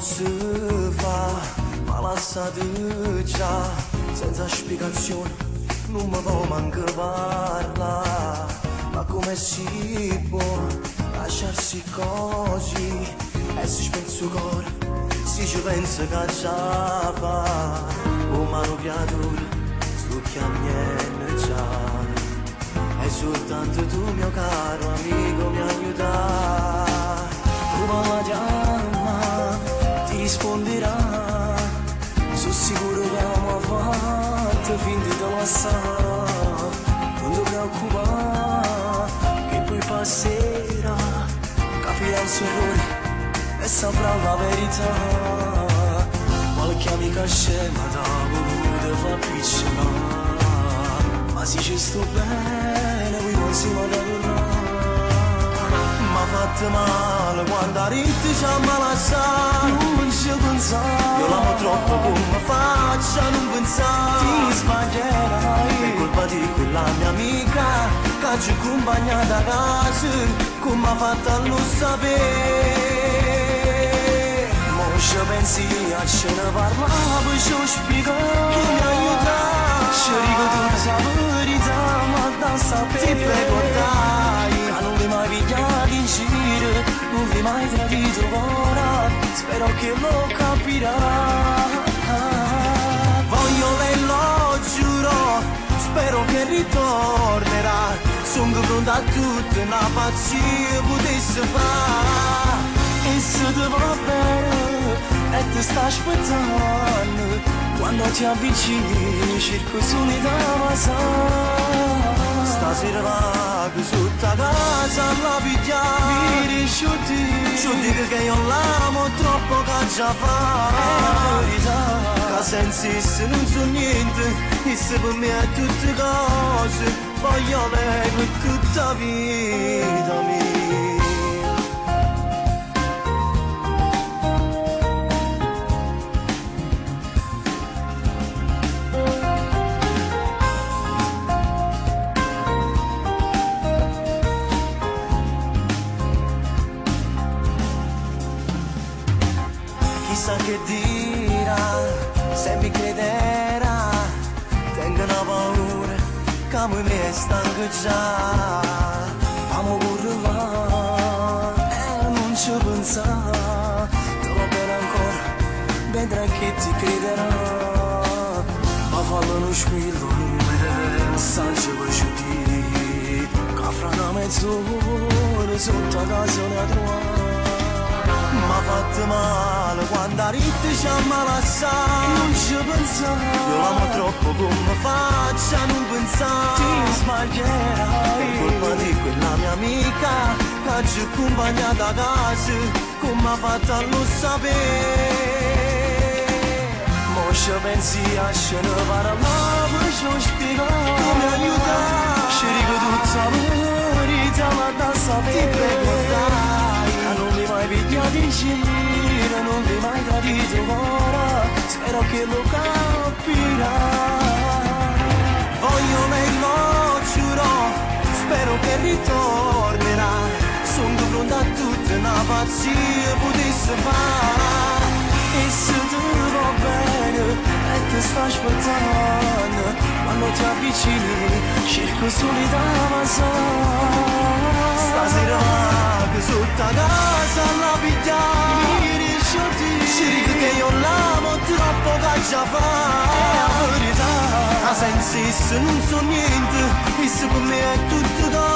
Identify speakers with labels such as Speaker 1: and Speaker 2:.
Speaker 1: si fa, ma lasciate già, senza spiegazione, non mi può manco parlare. Ma come si può lasciarsi così e si spezza il cuore, si ci pensa che già fa, un mano creatura, tu chiami già, e soltanto tu mio caro amico mi aiuta. Come la chiama ti risponderà, sono sicuro che mi ha fatto finta di lasciare. Non ti preoccupare che poi passerà, capirà il suo errore e saprà la verità. Qualche amica scema t'ha voluto far picciolare, ma se ci sto bene poi non si va da tornare. M'ha fatto male quando a ritti ci ha lasciato, non ci pensare. Io l'amo troppo come faccio a non pensare. Ti sbaglierai per colpa di quella mia amica che ci accompagna da casa, come ha fatto a lo sapere. Mo ci pensi a ce ne parlavo, ci ho spiegato che mi aiuta. Ci dico tutta la verità, ma da sapere. Ti prego dai, non li mai pigliati in giro, non li mai tradito ora, spero che lo capirà. Voglio lei, lo giuro, spero che ritornerà. Sono pronta a tutto, una pazzia potesse fare. E se ti va bene e ti sta aspettando, quando ti avvicini cerco solo da passare. Stasera vado sotto a casa alla pigliare, mi risciuti, ci dico che io l'amo troppo che già fa. È la verità, che senza esse non so niente, esse per me è tutte cose, voglio lei per tutta la vita mia. Chissà che dirà, se mi crederà, tengo una paura, che mi stanco già. Amo correre là, e non ci pensare, te lo bene ancora, vedrai che ti crederà. Ma fallo uno squillo, un messaggio per ci dire, che fra una mezz'ora sotto a casa ne trovare. M'ha fatto male quando a ritti ci ha lasciato, non ci pensare. Io l'amo troppo come faccio a non pensare. Ti sbaglierai per colpa di quella mia amica che ci accompagna da casa, come ha fatto a lo sapere. Mo ci pensi a ce ne parlavo, ci ho spiegato come aiuta. Ci dico tutta la verità, ma da sapere. Ti prego dai, non li mai pigliati in giro, non li mai tradito ora, spero che lo capirà. Voglio lei, lo giuro, spero che ritornerà. Sono pronta a tutto, una pazzia potesse fare. E se ti va bene e ti sta aspettando, quando ti avvicini cerco solo da passare. Stasera vado sotto a casa alla pigliare, mi risciuti, ci dico che io l'amo troppo che già fa. È la verità, ma senza esse non so niente, esse per me è tutto da